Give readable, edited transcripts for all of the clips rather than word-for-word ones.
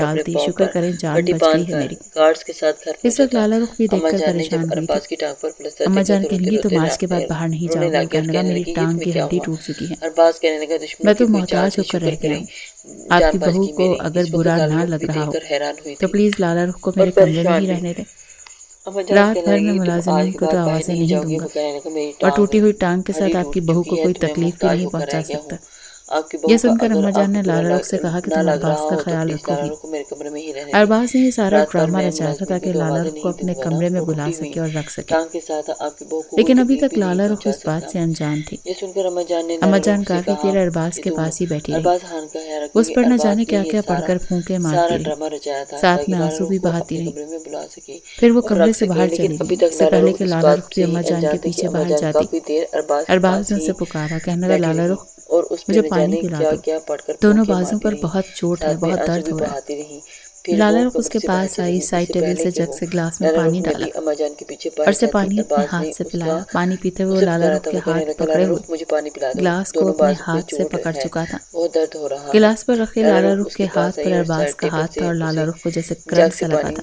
डाल अपने दी। पाँव शुक्र पर करें जान पट्टी बच गई है बांधकर मेरी। गार्ड्स के साथ घर इस वक्त पहुंचा था। लाला रुख भी अम्मा देखकर जान ने परेशान जब हुई थी। अरबाज की टांग पर प्लास्टर अम्मा देखा जान तो कहेंगी रोते-रोते तुम आज के बाद बाहर नहीं रोने जाओगे। वो लगी और कहने लगा कहने मेरी लगी, ये टांग तुम्हें की क्या हड्डी हुआ? टूट चुकी है, अरबाज कहने लगा, दुश्मनों मैं की तो कोई चाल मोहताज थी, होकर शुक्र रह गया करें हूँ। जान आपकी बच बहू गई को मेरी। अगर इस वक्त बुरा लाला ना रुख लग भी रहा हो देखकर हैरान हुई तो थी प्लीज़ लाला रुख को और मेरे कमरे में परेशान ही भी। रहने दें। अम्मा जान रात कहने भर मैं लगी, तुम आज मुलाजिमीन के को तो बाद बाहर आवाज़ें नहीं नहीं जाओगी? दूंगा वो कहने लगा, मेरी और टांग टूटी हुई टांग के हड्डी साथ आपकी टूट बहू चुकी को है, कोई तुम्हें तकलीफ भी मोहताज नहीं होकर पहुंचा रह गया सकता। हूँ। आपकी ये बहू का सुनकर अगर अम्मा जान आपको ने बुरा लाला रुख से कहा कि ना तुम लग रहा अरबाज का हो तो ख्याल प्लीज लाला रखोगी। रुख को मेरे कमरे में ही रहने दें। अरबाज ने ये सारा रात भर ड्रामा मैं रचाया था मुलाजमीन को ताकि जो लाला आवाजें रुख को नहीं अपने दूंगा ना, कमरे में वो बुला टूटी हुई सके और रख सके। टांग के साथ आपकी बहू को कोई लेकिन अभी तकलीफ तक भी नहीं लाला रुख पहुंचा उस बात सकता। से अनजान थी। ये सुनकर अम्मा जान ने अम्मा लाला जान रुख से काफ़ी कहा देर अरबाज कि के तुम पास ही बैठी रही। अरबाज खान का ख्याल रखो उस कि पर न अरबाज जाने ने क्या ये क्या सारा पढ़कर फूंके सारा मारती रही। ड्रामा रचाया था साथ ताकि में लाला आंसू रुख भी को बहाती अपने रही। कमरे में बुला सके फिर वो और कमरे रख से सके। बाहर लेकिन चली अभी गई। तक इससे लाला पहले रुख कि इस लाला बात रुख भी से अम्मा जान अनजान के थे कि पीछे अम्मा बाहर जान जाती। काफी देर अरबाज के अरबाज पास ने ही उसे पुकारा, कहने लगा बैठी लाला रही रुख और उस पे मुझे न पानी जाने पिला क्या दो। क्या पढ़कर दोनों फूंके बाजुओं मारती पर रही, बहुत चोट है, साथ में बहुत आंसू दर्द भी हो रहा है। बहाती रही। फिर लाला वो रुख कब्र उसके से बाहर पास चली आई, गई। साइड इससे टेबल पहले से कि जग वो से ग्लास में लाला रुख पानी डाला मेरी अम्मा जान के पीछे और बाहर से जाती, पानी अपने अरबाज हाथ ने से उसका पिलाया। पानी पीते हुए वो उसे लाला पुकारा रुख था। के वो कहने हाथ लगा, पकड़े लाला हुए रुख मुझे पानी पिला दो, ग्लास को दोनों अपने बाजू पे हाथ से चोट पकड़ है, चुका था। बहुत दर्द हो रहा है। गिलास पर रखे लाला लाला रुख रुख के उसके हाथ पास आई पर और अरबाज साइड का टेबल हाथ था से और लाला उसे रुख को जैसे जग करंट से सा लगा पानी था।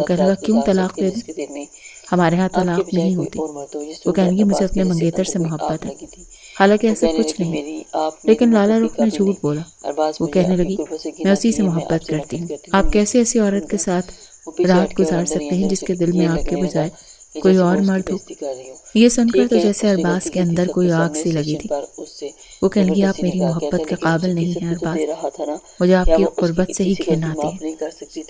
वो कहने लगा क्यों तलाक दे दूँ, हमारे यहाँ तलाक नहीं होती। वो कहने लगी मुझे अपने मंगेतर से मोहब्बत है, हालांकि ऐसा कुछ नहीं। लेकिन लाला रुख ने झूठ बोला। वो कहने लगी मैं उसी से मोहब्बत करती हूँ। आप कैसे ऐसी औरत के साथ रात गुजार सकते हैं जिसके दिल में आपके बजाय कोई और मर्द हो। ये सुनकर तो जैसे अरबाज के अंदर कोई आग सी लगी थी। वो कहने लगी आप मेरी मोहब्बत के काबिल नहीं हैं अरबाज, मुझे आपकी कुर्बत से ही घिन आती है,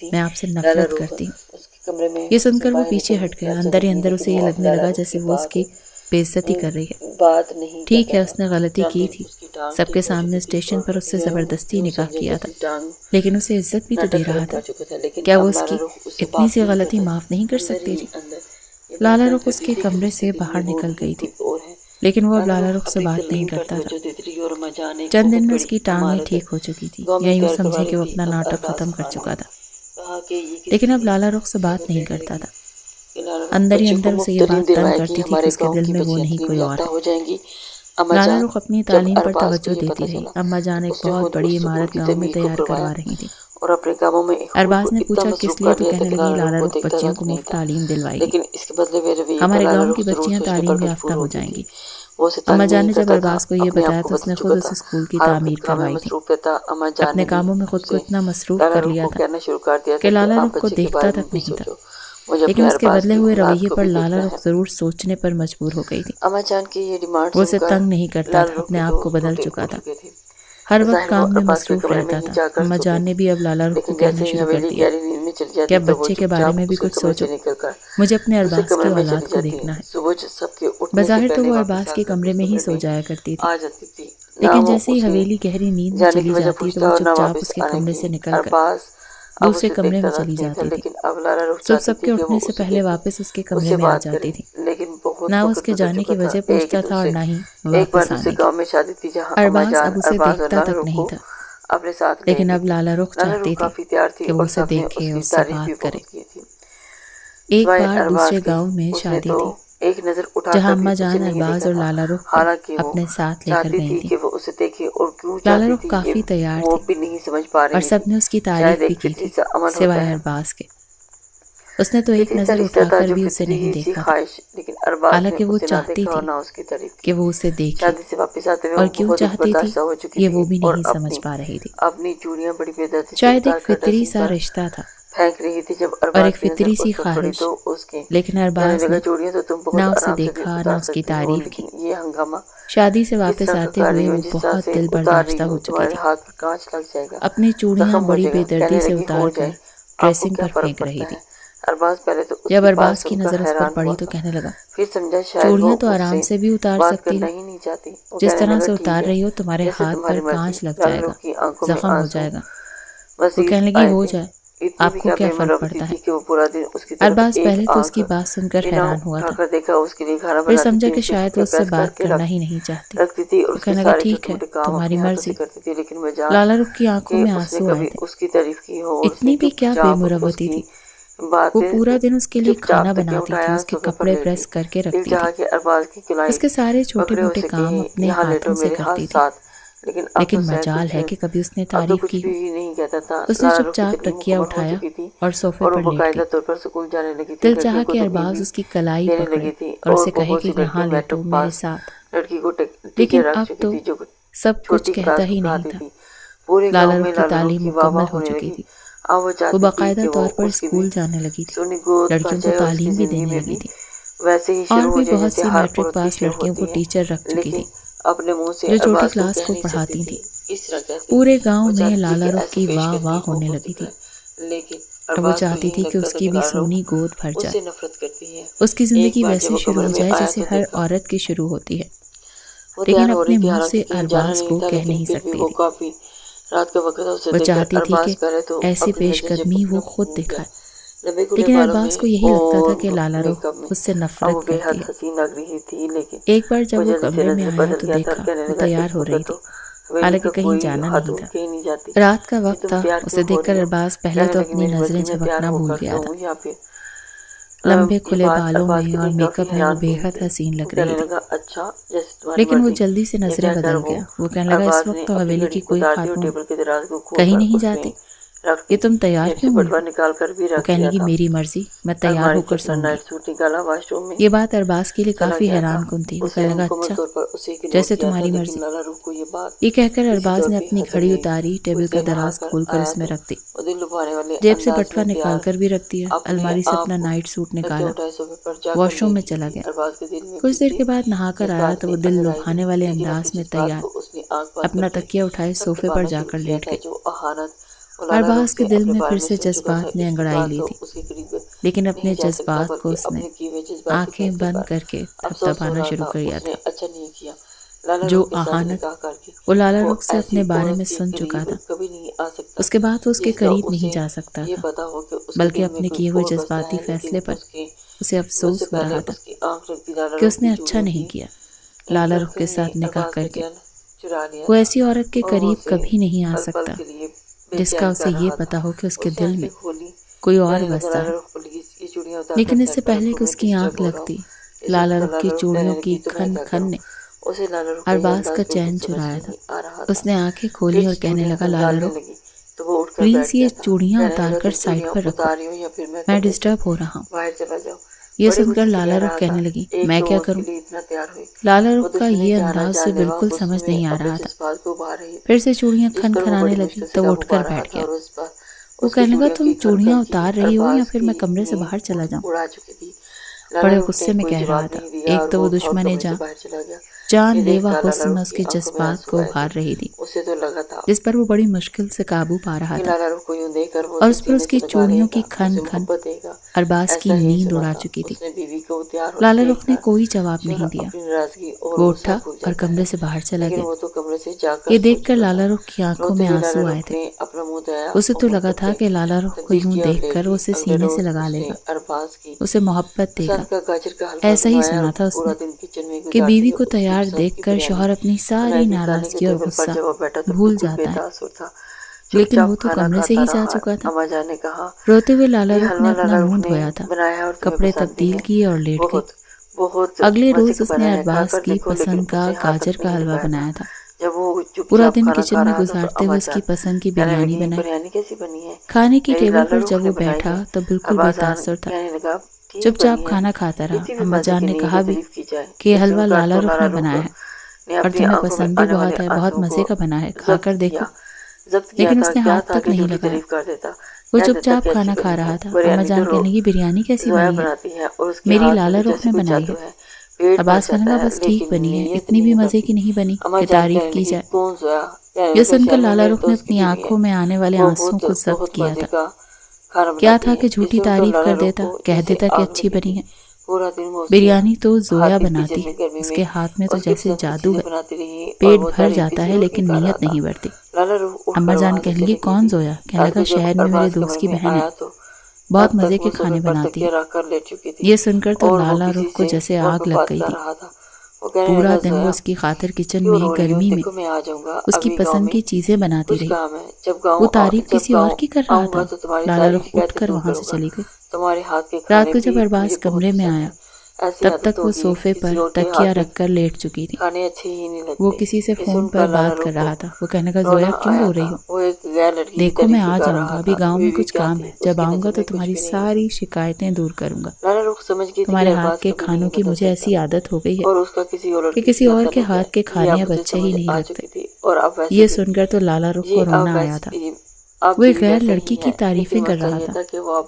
मैं आपसे नफरत करती हूँ। ये सुनकर वो पीछे हट गया। अंदर ही अंदर उसे ये लगने लगा जैसे वो उसकी बेइज्जती कर रही है। ठीक है, उसने गलती की थी, सबके सामने स्टेशन पर उससे ज़बरदस्ती निकाह किया था, लेकिन उसे इज्जत भी तो दे रहा था। क्या वो उसकी इतनी सी गलती माफ़ नहीं कर सकती थी? लाला रुख उसके कमरे से बाहर निकल गई थी, लेकिन वो अब लाला रुख से बात नहीं करता था। चंद दिन में उसकी टांगें ठीक हो चुकी थी, या यूँ समझे कि वो अपना नाटक ख़त्म कर चुका था, लेकिन अब लाला रुख से बात नहीं करता था। अंदर ही अंदर उसे ये बात तंग करती थी कि उसके दिल में वो नहीं कोई और है। लाला रुख अपनी तालीम पर तवज्जो देती रही। अम्मा जान एक बहुत बड़ी इमारत गांव में तैयार करवा रही थी। और अपने कामों में अरबाज ने पूछा किस लिए, तो कहने लगी लाला रुख बच्चियों को मुफ्त तालीम दिलवाएगी, लेकिन इसके बदले में हमारे गांव की बच्चियां तालीम याफ्ता हो जाएंगी। अम्मा जान ने जब अरबाज को ये बताया तो उसने खुद उस स्कूल की तामीर करवाई थी। अपने कामों में खुद को इतना मसरूफ कर लिया था कि लाला रुख को देखता तक नहीं था, लेकिन उसके बदले हुए रवैये पर लाला रुख जरूर सोचने पर मजबूर हो गई थी। अम्मा जान की ये डिमांड वो उसे तंग नहीं करता था, अपने आप को बदल चुका था, हर वक्त काम में मसरूफ रहता था। अम्मा जान ने भी अब लाला रुख को कहना शुरू कर दिया कि अब बच्चे के बारे में भी कुछ सोचो, मुझे अपने अरबाज की औलाद को देखना है। बज़ाहिर तो वो अरबाज के कमरे में ही सो जाया करती थी, लेकिन जैसे ही हवेली गहरी नींद में चली जाती तो वो चुपचाप उसके कमरे से निकलकर दूसरे कमरे में चली जाती थी। सुबह सबके उठने से पहले वापस उसके कमरे में आ जाती थी। ना उसके जाने की वजह पूछता था और ना ही वापस आने की। अरबाज अब उसे देखता तक नहीं था, लेकिन अब लाला रुख चाहती थी कि वो उसे देखे, उससे बात करे। एक बार दूसरे गांव में शादी थी जहां अम्मा जान अरबाज और लाला रुख को अपने साथ लेकर गई थी। लाला रुख काफी तैयार थी और सबने उसकी तारीफ भी की थी सिवाय अरबाज के। उसने तो एक नजर उठाकर भी उसे नहीं देखा, हालांकि वो चाहती थी कि वो उसे देखे, और क्यों चाहती थी ये वो भी नहीं समझ पा रही थी। शायद एक फितरी सा रिश्ता था और एक फितरी सी ख्वाहिश, लेकिन अरबाज ने ना उसे देखा ना उसकी तारीफ की। शादी से वापस आते हुए वो बहुत दिल बर्दाश्ता हो चुकी थी। अपनी चूड़ियां बड़ी बेदर्दी से उतार कर ड्रेसिंग पर फेंक रही थी। जब अरबाज की नजर उस पर पड़ी तो कहने लगा, चूड़ियां तो आराम से भी उतार सकती हो, जिस तरह से उतार रही हो तुम्हारे हाथ पर कांच लग जाएगा, जख्म हो जाएगा। वो कहने लगी, हो जाए, आपको क्या फर्क पड़ता है। अरबाज पहले तो उसकी बात सुनकर हैरान हुआ था, फिर समझा कि शायद वो उससे बात करना ही नहीं चाहती। वो कहने लगा, ठीक है, तुम्हारी मर्जी। लाला रुख की आंखों में आंसू आए थे। इतनी भी क्या बेमुरवती थी, वो पूरा दिन उसके लिए खाना बनाती थी, उसके कपड़े प्रेस करके रखती थी, उसके सारे छोटे मोटे काम अपने हाथों से करती थी। लेकिन मजाल है कि कभी उसने तारीफ की। उसने चुपचाप तकिया उठाया और सोफे पर लेट गई। दिल चाहा कि अरबाज उसकी कलाई पकड़े और उसे कहे कि यहाँ लेटो मेरे साथ, लेकिन अब तो सब कुछ कहता ही नहीं था। लाला रुख की तालीम मुकम्मल हो चुकी थी, वो बाकायदा तौर पर स्कूल जाने लगी थी, लड़कियों को तालीम भी देने लगी थी, और भी बहुत सी मैट्रिक पास लड़कियों को टीचर रख चुकी थी जो छोटी क्लास को पढ़ाती थी। पूरे गांव में लाला रुख की वाह वाह होने लगी थी। अब वो चाहती थी कि उसकी भी सोनी गोद भर जाए, उसकी जिंदगी वैसे शुरू हो जाए जैसे हर औरत की शुरू होती है, लेकिन अपने मुंह से अरबाज को कह नहीं सकती थी। वो चाहती थी कि ऐसी पेशकदमी वो खुद दिखाए, लेकिन अरबाज को यही लगता था कि लाला रुख उससे नफरत करती है। एक बार जब वो कमरे में आया तो देखा वो तैयार हो रही थी, हालांकि कहीं जाना नहीं था। रात का वक्त था। उसे देखकर अरबाज पहले तो अपनी नजरें झपकना भूल गया था। लंबे खुले बालों में और मेकअप में वो बेहद हसीन लग रही थी, लेकिन वो जल्दी से नजरें बदल गया। वो कहने लगा, इस वक्त तो हवेली की कोई खातून कहीं नहीं जाती, ये तुम तैयार क्यों हो? वो कहने की, मेरी मर्जी, मैं तैयार होकर सोऊंगी। ये बात अरबाज के लिए काफी हैरान कुन थी। वो कहने लगा, अच्छा, जैसे तुम्हारी मर्जी। ये कहकर अरबाज ने अपनी घड़ी उतारी, टेबल का दराज खोलकर उसमें रख दी, जेब से बटवा निकाल कर भी रख दिया, अलमारी से अपना नाइट सूट निकाला, वॉशरूम में चला गया। कुछ देर के बाद नहाकर आया तो वो दिल लुभाने वाले अंदाज में तैयार अपना तकिया उठाए सोफे पर जाकर लेट गई। अरबाज के दिल में फिर से जज्बात ने अंगड़ाई ली थी, लेकिन अपने जज्बात को उसने आंखें बंद करके थपथपाना शुरू कर दिया था। जो आहानत वो लाला रुख से अपने बारे में सुन चुका था, उसके बाद वो उसके करीब नहीं जा सकता था, बल्कि अपने किए हुए जज्बाती फैसले पर उसे अफसोस हो रहा था कि उसने अच्छा नहीं किया लाला रुख के साथ निकाह करके। वो ऐसी औरत के करीब कभी नहीं आ सकता जिसका उसे ये पता हो कि उसके दिल में कोई और बसता है। लेकिन इससे पहले कि उसकी आंख लगती, लाला रुख की चूड़ियों की खन खन ने अरबाज का चैन चुराया था। उसने आंखें खोली और कहने लगा, लाला रुख, प्लीज ये चूड़ियां उतार कर साइड पर रखो, मैं डिस्टर्ब हो रहा हूँ। ये सुनकर लाला रुख कहने लगी, मैं क्या करूं? लाला रुख का ये अंदाज से बिल्कुल समझ नहीं आ रहा था। फिर से चूड़ियां खनखनाने लगी तो वो उठकर बैठ गया। वो कहने लगा, तुम चूड़ियां उतार रही हो या फिर मैं कमरे से बाहर चला जाऊं? बड़े गुस्से में कह रहा था। एक तो वो दुश्मन जानलेवा हुस्न में उसके जज्बात को उभार रही थी, जिस पर वो बड़ी मुश्किल से काबू पा रहा था, और उस पर उसकी चूड़ियों की खन खन अरबाज की नींद उड़ा चुकी थी। लाला रुख ने कोई जवाब नहीं दिया। वो उठा और कमरे से बाहर चला गया। ये देखकर लाला रुख की आंखों में आंसू आए थे। उसे तो लगा था कि लाला रुख को यूं देखकर वो उसे सीने से लगा लेगा, उसे मोहब्बत देगा। ऐसा ही सुना था उसने कि बीवी को तैयार देखकर शौहर अपनी सारी नाराजगी और गुस्सा भूल जाता है, लेकिन वो तो कमरे से ही जा चुका था। रोते हुए लाला रुख ने अपना मुंह धोया था, कपड़े तब्दील किए और लेट गई। अगले रोज उसने अरबाज की पसंद का गाजर का हलवा बनाया था। पूरा दिन किचन में गुजारते हुए उसकी पसंद की बिरयानी बनाई। खाने की टेबल पर जब वो बैठा तो बिल्कुल बेतासुर था, चुपचाप खाना खाता रहा। अम्मा जान ने कहा भी कि यह हलवा लाला रुख ने बनाया है और तुम्हें पसंद भी बहुत है, बहुत मजे का बना है, खाकर देखो। लेकिन उसने हाथ तक नहीं लगाया। वो चुपचाप खाना खा रहा था। अम्मा जान कहने लगी, बिरयानी कैसी बनी है? मेरी लाला रुख ने बनाई है। अब्बास कहने लगा, बस ठीक बनी है, इतनी भी मजे की नहीं बनी कि तारीफ की जाए। ये सुनकर लाला रुख ने अपनी आंखों में आने वाले आंसुओं को जब्त किया था। क्या था कि झूठी तारीफ कर देता, कह देता कि अच्छी बनी है। बिरयानी तो जोया बनाती है, उसके हाथ में तो जैसे जादू है, पेट भर जाता है लेकिन नीयत नहीं बढ़ती। अम्मा जान कहने लगी, कौन जोया? कहने लगा, शहर में मेरे दोस्त की बहन है, बहुत मजे के खाने बनाती है। ये सुनकर तो लाला रुख को जैसे आग लग गई थी। पूरा दिन वो उसकी खातिर किचन में गर्मी में उसकी पसंद की चीजें बनाती रही। वो तारीफ किसी और की कर रहा था। लाला रुख उठकर वहां से चली गई। रात को जब अरबाज कमरे में आया तब तक वो सोफे पर तकिया रखकर लेट चुकी थी। वो किसी से फोन पर बात कर रहा था। वो कहने का, जोया क्यों रो रही हो? देखो मैं आ जाऊंगा, अभी गांव में कुछ काम है, जब आऊंगा तो तुम्हारी सारी शिकायतें दूर करूंगा। तुम्हारे हाथ के खानों की मुझे ऐसी आदत हो गई है कि किसी और के हाथ के खाने अब अच्छे ही नहीं लगते। ये सुनकर तो लाला रुख को रोना आया था। वो एक गैर लड़की की तारीफें कर रहा था।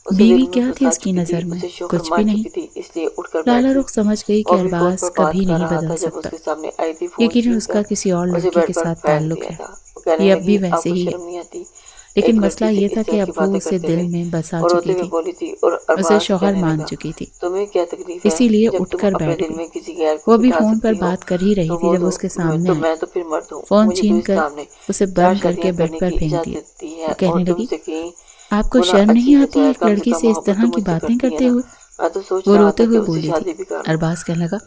बीवी क्या थी उसकी नजर में? कुछ भी नहीं। लाला रुख समझ गई कि अरबाज कभी नहीं बदल सकता। यकीनन उसका किसी और लड़के के साथ ताल्लुक है। ये अब भी वैसे ही है। लेकिन मसला ये था कि अब वो उसे दिल में बसा चुकी थी, उसे शौहर मान चुकी थी। इसीलिए उठकर बैठ गई। वो भी फोन पर बात कर ही रही थी जब उसके सामने आया। फोन छीन कर उसे बंद करके बेड पर फेंक दिया। कहने लगी, आपको शर्म नहीं आती है एक लड़की से इस तरह की बातें करते हुए? वो रोते हुए बोली थी। अरबाज कहने लगा,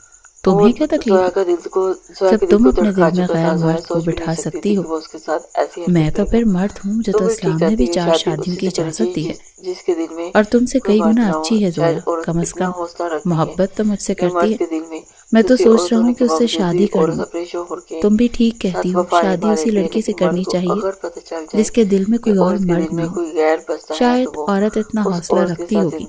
तुम्हें क्या तकलीफ है? जब तुम अपने दिल में गैर मर्द को बिठा सकती हो, मैं तो फिर मर्द हूँ जो तो इस्लाम ने भी 4 शादियों की इजाजत दी है और तुमसे कई गुना अच्छी है जोया। कम से कम मोहब्बत तो मुझसे करती है। मैं तो सोच रहा हूँ कि उससे शादी कर लूं। तुम भी ठीक कहती हो, शादी उसी लड़की से करनी चाहिए जिसके दिल में कोई और मर्द न हो। शायद औरत इतना हौसला रखती होगी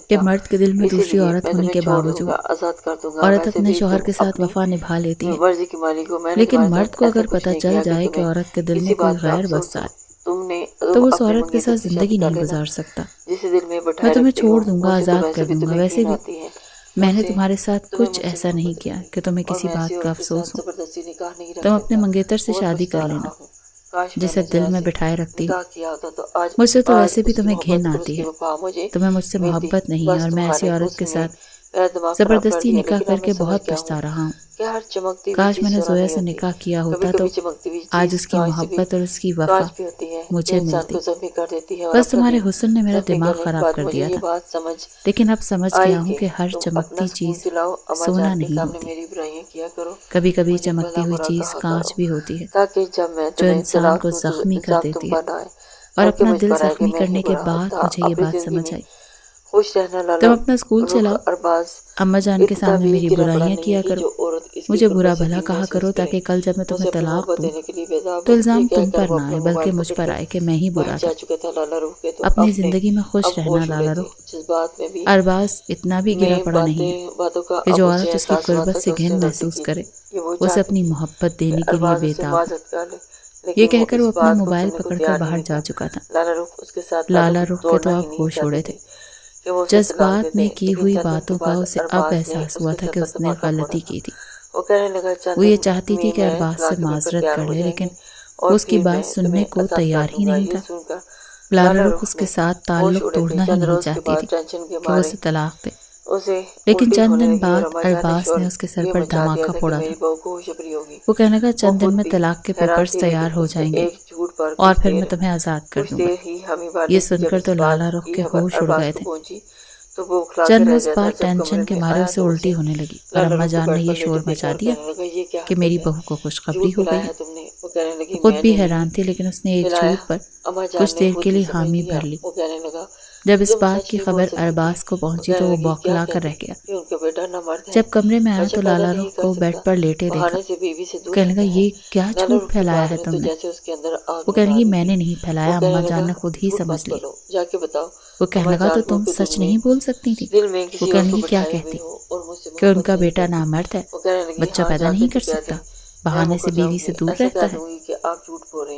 कि मर्द के दिल में दूसरी औरत होने के बावजूद औरत अपने शौहर के साथ वफा निभा लेती है। लेकिन मर्द को अगर पता चल जाए कि औरत के दिल में कोई गैर बस जाए तो वो उस औरत के साथ जिंदगी नहीं गुजार सकता। मैं तुम्हें छोड़ दूंगा, आजाद कर दूंगा। वैसे भी मैंने तुम्हारे साथ कुछ ऐसा नहीं किया कि तुम्हें किसी बात का अफसोस हो। तुम अपने मंगेतर से शादी कर लेना जिसे दिल में बिठाए रखती हो। मुझसे तो वैसे भी तुम्हें घिन आती है। तुम्हें मुझसे मोहब्बत नहीं है और मैं ऐसी औरत के साथ जबरदस्ती निकाह करके बहुत पछता रहा हूँ। काश मैंने जोया से निकाह किया होता तो आज उसकी मोहब्बत और उसकी वफा मुझे मिलती। बस तुम्हारे हुस्न ने मेरा दिमाग खराब कर दिया था। लेकिन अब समझ गया हूँ कि हर चमकती चीज सोना नहीं होती। कभी कभी चमकती हुई चीज कांच भी होती है जो इंसान को जख्मी कर देती है। और अपना दिल जख्मी करने के बाद मुझे ये बात समझ आई खुश रहना लाला तुम अपना स्कूल चलाओ, अरबाज अम्मा जान के सामने मेरी बुराइयां किया करो, मुझे बुरा भला कहा करो ताकि कल जब मैं तुम्हें तलाक दूं तो इल्ज़ाम तुम पर ना आए बल्कि मुझ पर आए कि मैं ही बुरा था। अपनी ज़िंदगी में खुश रहना लाला रुख। अरबाज इतना भी गिरा पड़ा नहीं है कि जो औरत उसकी कुर्बत से घिन महसूस करे उसे अपनी मोहब्बत देने के लिए बेताब है। ये कहकर वो अपना मोबाइल पकड़कर बाहर जा चुका था। लाला रुख के तो आप होश उड़े थे। जज्बात में की हुई बातों का उसे अब एहसास हुआ था कि उसने गलती की थी। वो ये चाहती थी कि अरबाज से माजरत कर ले, लेकिन वो उसकी बात सुनने को तैयार ही नहीं था। लाला रुख उसके साथ ताल्लुक तोड़ना ही नहीं चाहती थी कि वो उसे तलाक दे, लेकिन चंद दिन बाद अरबाज ने उसके सर पर धमाका फोड़ा था। वो कहने लगा चंद दिन में तलाक के पेपर्स तैयार हो जाएंगे और फिर मैं तुम्हें आज़ाद कर दूंगा। ये सुनकर तो लाला रुख के होश उड़ गए थे। चंद रोज बाद टेंशन के मारे उसे उल्टी होने लगी और अम्मा जान ने ये शोर मचा दिया कि मेरी बहू को खुशखबरी हो गई है। खुद भी हैरान थी, लेकिन उसने एक झूठ पर कुछ देर के लिए हामी भर ली। जब इस बात की खबर अरबाज को पहुंची तो वो बौखला कर रह गया। जब कमरे में आया तो लाला रुख को बेड पर लेटे देखा। कहने लगा ये क्या झूठ फैलाया है तुमने? वो कहने लगी मैंने नहीं फैलाया, अम्मा जान ने खुद ही समझ लिया। वो कहने लगा तो तुम सच नहीं बोल सकती थी? वो कहने लगी क्या कहती कि उनका बेटा नामर्द है, बच्चा पैदा नहीं कर सकता, बहाने से बीवी से दूर रहता है।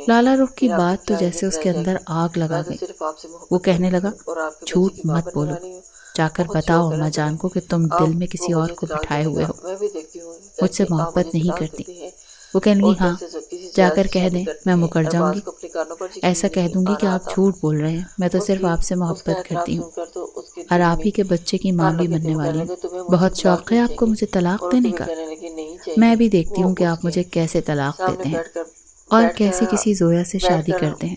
लाला रुख की बात तो जैसे उसके अंदर आग लगा गई। वो कहने लगा झूठ मत बोलो, जाकर बताओ अम्मा जान को कि तुम दिल में किसी और को बिठाए हुए हो, मुझसे मोहब्बत नहीं करती। वो कहने लगी हाँ, जाकर कह दें मैं मुकर जाऊंगी। ऐसा कह दूंगी कि आप झूठ बोल रहे हैं, मैं तो सिर्फ आपसे मोहब्बत करती हूँ और आप ही के बच्चे की माँ भी बनने वाली हूँ। बहुत शौक है आपको मुझे तलाक देने का। मैं भी देखती हूँ कि आप मुझे कैसे तलाक देते हैं और कैसे किसी जोया से शादी करते हैं।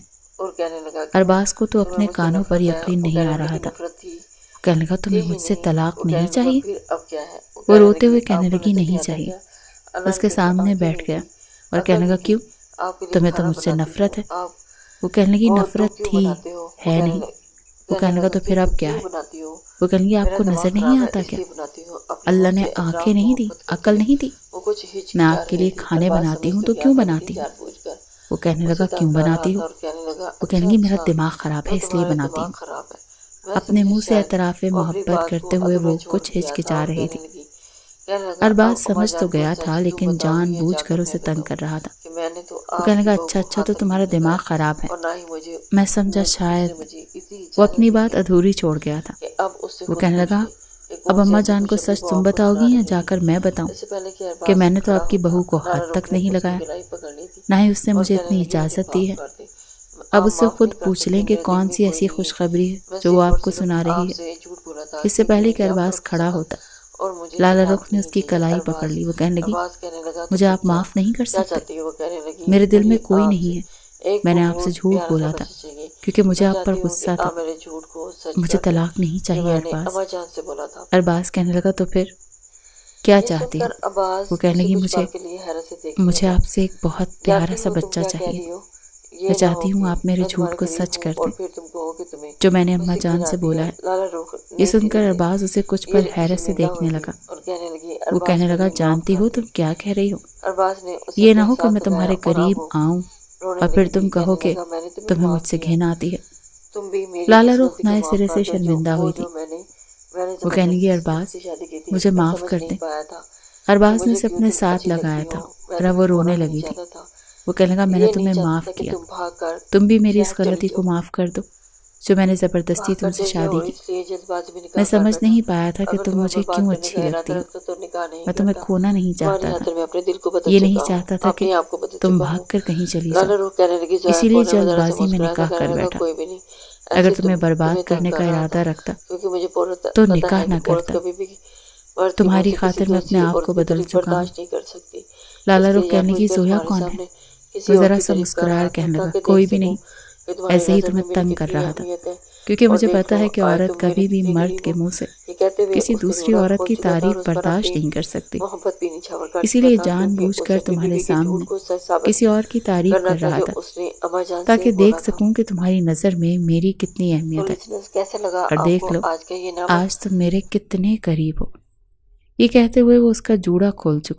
अरबाज को तो अपने कानों पर यकीन नहीं आ रहा था। कहने लगा तुम्हें मुझसे तलाक नहीं चाहिए? वो रोते हुए कहने लगी नहीं चाहिए। उसके सामने बैठ गया और कहने लगा क्यों, तुम्हें तो मुझसे नफरत है? वो कहने लगी नफरत थी, है नहीं। वो कहने लगा तो फिर अब क्या है? वो कहने लगी आपको नजर नहीं आता क्या, अल्लाह ने आंखें नहीं दी, अकल नहीं दी? मैं आपके लिए खाने बनाती हूँ तो क्यों बनाती हूँ? वो कहने लगा क्यों बनाती हूँ? वो कहने लगी मेरा दिमाग खराब है इसलिए बनाती हूँ। अपने मुंह से एतराफ़ मोहब्बत करते हुए वो कुछ हिचकिचा रही थी। अरबाज समझ तो गया था, लेकिन जानबूझकर उसे तंग कर रहा था। वो कहने लगा अच्छा तो तुम्हारा दिमाग खराब है। मैं समझा शायद वो अपनी बात अधूरी छोड़ गया था। वो कहने लगा अब अम्मा जान को सच तुम बताओगी या जाकर मैं बताऊं कि मैंने तो आपकी बहू को हाथ तक नहीं लगाया, ना ही उसने मुझे इतनी इजाज़त दी है। अब उससे खुद पूछ लें कि कौन सी ऐसी खुशखबरी है जो वो आपको सुना रही है। इससे पहले कि अरबाज खड़ा होता, लाला रुख ने उसकी कलाई पकड़ ली। वो कहने लगी मुझे आप माफ़ नहीं कर सकते, मेरे दिल में कोई नहीं है। मैंने आपसे झूठ बोला था क्योंकि मुझे आप पर गुस्सा था। मुझे तलाक नहीं चाहिए अरबाज। अरबाज कहने लगा तो फिर क्या चाहती है? वो कहने लगी मुझे आपसे एक बहुत प्यारा सा बच्चा चाहिए। मैं चाहती हूँ आप मेरे झूठ को सच कर दें जो मैंने अम्मा जान से बोला है। ये सुनकर अरबाज उसे कुछ पल हैरत से देखने लगा। वो कहने लगा जानती हो तुम क्या कह रही हो? ये ना हो कि मैं तुम्हारे करीब आऊं और फिर तुम कहो कि तुम्हें मुझसे घिन आती है। लाला रुख नए सिरे से शर्मिंदा हुई थी। वो कहने लगी अरबाज मुझे माफ कर दे। अरबाज ने उसे अपने साथ लगाया था और अब वो रोने लगी थी। वो कहने लगा मैंने तुम्हें माफ किया, तुम भी मेरी इस गलती को माफ कर दो जो मैंने जबरदस्ती तुमसे शादी की। मैं समझ नहीं पाया था कि तुम मुझे क्यों अच्छी लगती हो। मैं तुम्हें खोना नहीं चाहता था, ये नहीं चाहता था कि तुम भागकर कहीं चली जाओ, इसीलिए जल्दबाजी में निकाह कर बैठा। अगर तुम्हें बर्बाद करने का इरादा रखता तो निकाह न करता। तुम्हारी खातिर मैं अपने आप को बदल चुका हूँ। लाला रुख कहने की जोया कौन है? वो जरा सा मुस्कुराकर कहने लगा कोई भी नहीं, ऐसे ही तुम्हें तंग कर रहा था। क्योंकि मुझे पता है कि औरत कभी भी मर्द के मुंह से किसी दूसरी औरत की तारीफ बर्दाश्त नहीं कर सकती। इसीलिए जानबूझकर तुम्हारे सामने किसी और की तारीफ कर रहा था ताकि देख सकूं कि तुम्हारी नज़र में मेरी कितनी अहमियत है। और देख लो आज तुम मेरे कितने करीब हो। ये कहते हुए वो उसका जूड़ा खोल चुका